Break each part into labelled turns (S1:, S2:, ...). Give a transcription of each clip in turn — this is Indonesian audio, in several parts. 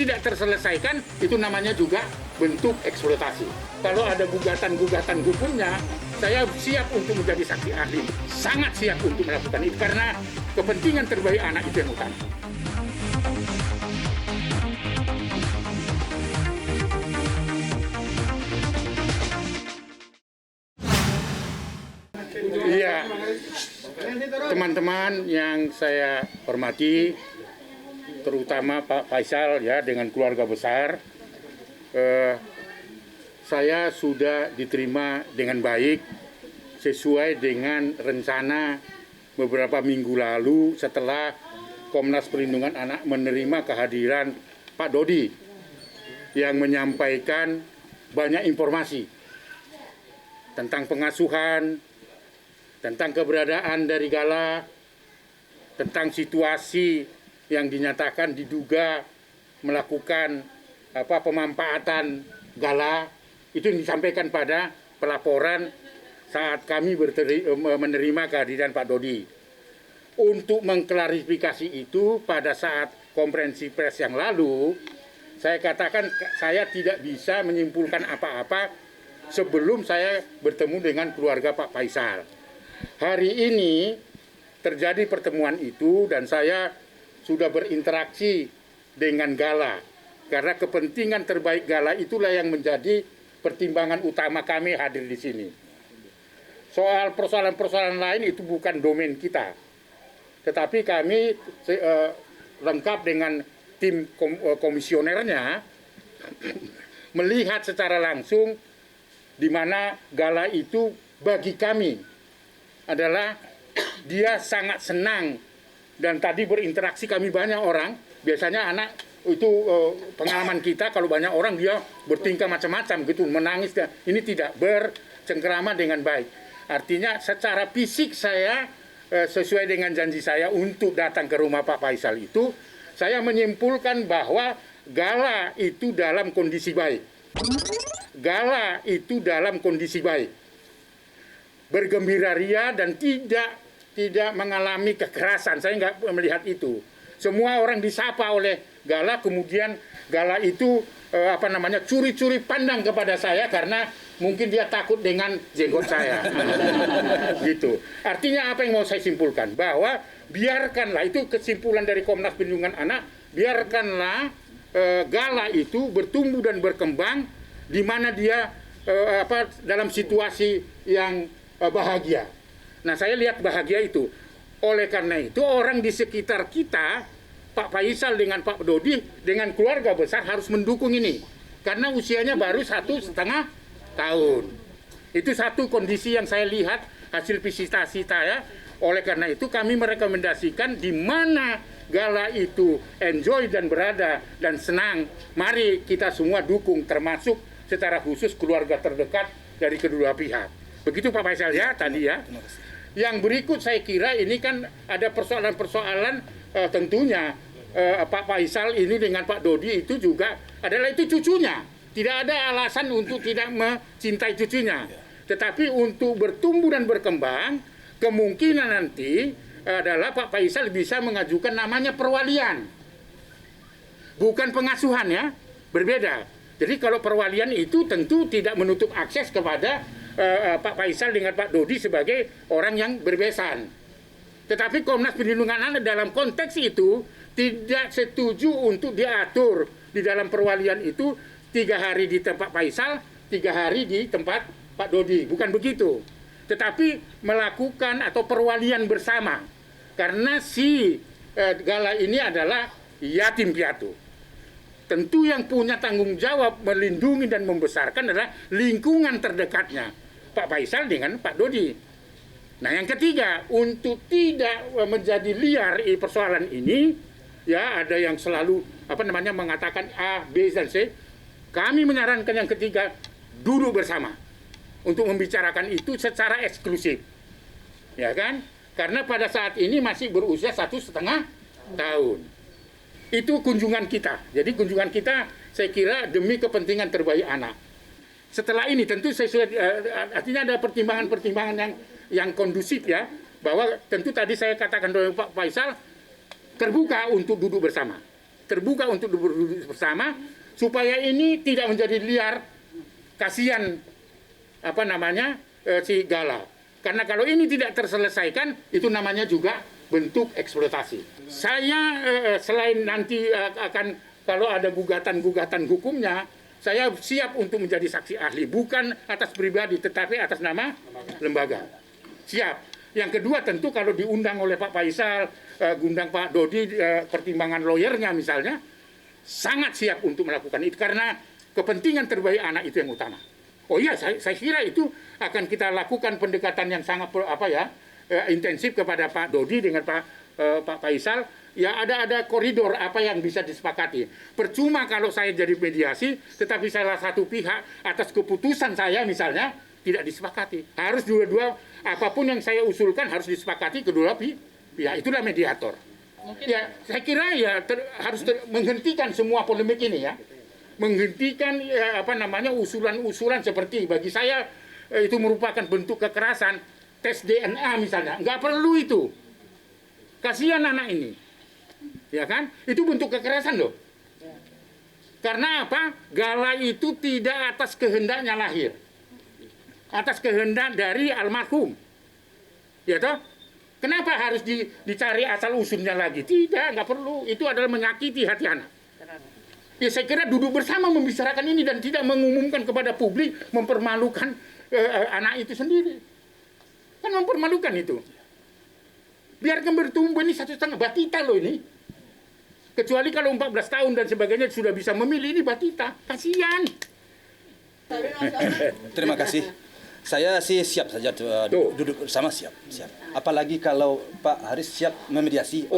S1: tidak terselesaikan, itu namanya juga bentuk eksploitasi. Kalau ada gugatan-gugatan hukumnya, saya siap untuk menjadi saksi ahli. Sangat siap untuk melakukan itu, karena kepentingan terbaik anak itu yang utama. Iya, teman-teman yang saya hormati, terutama Pak Faisal ya dengan keluarga besar, saya sudah diterima dengan baik sesuai dengan rencana beberapa minggu lalu setelah Komnas Perlindungan Anak menerima kehadiran Pak Dodi yang menyampaikan banyak informasi tentang pengasuhan, tentang keberadaan dari Gala, tentang situasi yang dinyatakan diduga melakukan pemanfaatan Gala, itu yang disampaikan pada pelaporan saat kami menerima kehadiran Pak Dodi. Untuk mengklarifikasi itu, pada saat konferensi pers yang lalu, saya katakan saya tidak bisa menyimpulkan apa-apa sebelum saya bertemu dengan keluarga Pak Faisal. Hari ini terjadi pertemuan itu dan saya sudah berinteraksi dengan Gala. Karena kepentingan terbaik Gala itulah yang menjadi pertimbangan utama kami hadir di sini. Soal persoalan-persoalan lain itu bukan domain kita. Tetapi kami lengkap dengan tim komisionernya melihat secara langsung di mana Gala itu bagi kami adalah dia sangat senang, dan tadi berinteraksi kami banyak orang. Biasanya anak itu pengalaman kita kalau banyak orang dia bertingkah macam-macam gitu, menangis. Ini tidak, bercengkerama dengan baik. Artinya secara fisik saya sesuai dengan janji saya untuk datang ke rumah Pak Faisal itu, saya menyimpulkan bahwa Gala itu dalam kondisi baik. Gala itu dalam kondisi baik, bergembira ria dan tidak mengalami kekerasan. Saya nggak melihat itu. Semua orang disapa oleh Gala, kemudian Gala itu curi-curi pandang kepada saya karena mungkin dia takut dengan jenggot saya. Gitu. Artinya apa yang mau saya simpulkan? Bahwa biarkanlah, itu kesimpulan dari Komnas Perlindungan Anak, biarkanlah Gala itu bertumbuh dan berkembang di mana dia dalam situasi yang bahagia. Nah, saya lihat bahagia itu. Oleh karena itu, orang di sekitar kita, Pak Faisal dengan Pak Dodi, dengan keluarga besar harus mendukung ini. Karena usianya baru 1,5 tahun. Itu satu kondisi yang saya lihat hasil visitasi saya. Oleh karena itu, kami merekomendasikan di mana Gala itu enjoy dan berada dan senang, mari kita semua dukung, termasuk secara khusus keluarga terdekat dari kedua pihak. Begitu Pak Faisal ya tadi ya. Yang berikut saya kira ini kan ada persoalan-persoalan tentunya Pak Faisal ini dengan Pak Dodi itu juga adalah itu cucunya. Tidak ada alasan untuk tidak mencintai cucunya. Tetapi untuk bertumbuh dan berkembang, kemungkinan nanti adalah Pak Faisal bisa mengajukan namanya perwalian. Bukan pengasuhan ya, berbeda. Jadi kalau perwalian itu tentu tidak menutup akses kepada Pak Faisal dengan Pak Dodi sebagai orang yang berbesan. Tetapi Komnas Perlindungan Anak dalam konteks itu tidak setuju untuk diatur di dalam perwalian itu 3 hari di tempat Faisal, 3 hari di tempat Pak Dodi. Bukan begitu. Tetapi melakukan atau perwalian bersama. Karena si Gala ini adalah yatim piatu. Tentu yang punya tanggung jawab melindungi dan membesarkan adalah lingkungan terdekatnya, Pak Faisal dengan Pak Dodi. Nah, yang ketiga, untuk tidak menjadi liar persoalan ini, ya ada yang selalu mengatakan A, B, dan C. Kami menyarankan yang ketiga, duduk bersama untuk membicarakan itu secara eksklusif, ya kan? Karena pada saat ini masih berusia 1,5 tahun. Itu kunjungan kita. Jadi kunjungan kita saya kira demi kepentingan terbaik anak. Setelah ini tentu artinya ada pertimbangan-pertimbangan yang kondusif ya, bahwa tentu tadi saya katakan oleh Pak Faisal terbuka untuk duduk bersama. terbuka untuk duduk bersama supaya ini tidak menjadi liar. Kasihan si Gala. Karena kalau ini tidak terselesaikan, itu namanya juga bentuk eksploitasi. Saya selain nanti akan kalau ada gugatan-gugatan hukumnya, saya siap untuk menjadi saksi ahli, bukan atas pribadi, tetapi atas nama lembaga. Siap. Yang kedua tentu kalau diundang oleh Pak Faisal, diundang Pak Dodi, pertimbangan lawyernya misalnya, sangat siap untuk melakukan itu karena kepentingan terbaik anak itu yang utama. Oh iya, saya kira itu akan kita lakukan pendekatan yang sangat intensif kepada Pak Dodi dengan Pak Faisal. Ya ada koridor apa yang bisa disepakati. Percuma kalau saya jadi mediasi, tetapi salah satu pihak atas keputusan saya misalnya tidak disepakati. Harus dua-dua apapun yang saya usulkan harus disepakati kedua pihak. Itulah mediator. Mungkin. Ya saya kira harus menghentikan semua polemik ini ya. Menghentikan usulan-usulan seperti bagi saya itu merupakan bentuk kekerasan. Tes DNA misalnya nggak perlu itu. Kasihan anak ini, ya kan? Itu bentuk kekerasan loh. Karena apa? Gala itu tidak atas kehendaknya lahir, atas kehendak dari almarhum, ya toh? Kenapa harus dicari asal usulnya lagi? Tidak, nggak perlu. Itu adalah menyakiti hati anak. Ya saya kira duduk bersama membicarakan ini dan tidak mengumumkan kepada publik, mempermalukan anak itu sendiri. Kan mempermalukan itu. Biarkan bertumbuh, ini 1,5 batita loh ini. Kecuali kalau 14 tahun dan sebagainya sudah bisa memilih, ini batita. Kasihan.
S2: Terima kasih. Saya sih siap saja duduk bersama, siap. Apalagi kalau Pak Haris siap memediasi.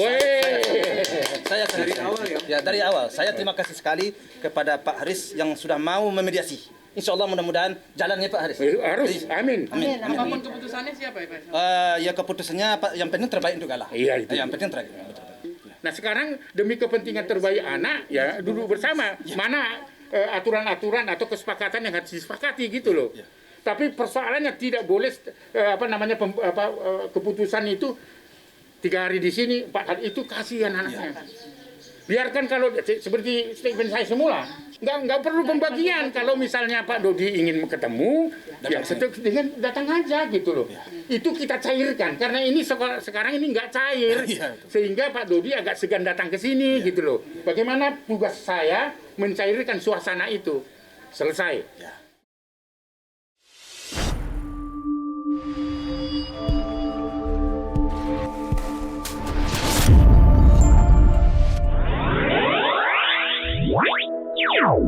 S2: Saya dari awal ya. Dari awal. Saya terima kasih sekali kepada Pak Haris yang sudah mau memediasi. Insya Allah mudah-mudahan jalannya Pak Haris.
S1: Harus, amin.
S3: Apapun keputusannya siapa ya Pak?
S2: Ya keputusannya yang penting terbaik untuk Gala.
S1: Iya itu.
S2: Yang penting terbaik.
S1: Nah sekarang demi kepentingan terbaik anak ya duduk bersama. Mana aturan-aturan atau kesepakatan yang harus disepakati gitu loh. Ya. Tapi persoalannya tidak boleh keputusan itu 3 hari di sini, 4 hari itu kasihan anaknya. Biarkan kalau seperti statement saya semula, nggak perlu pembagian. Kalau misalnya Pak Dodi ingin ketemu, ya dengan datang aja gitu loh. Itu kita cairkan karena ini sekarang ini nggak cair, sehingga Pak Dodi agak segan datang ke sini gitu loh. Bagaimana tugas saya mencairkan suasana itu selesai.
S4: Wow.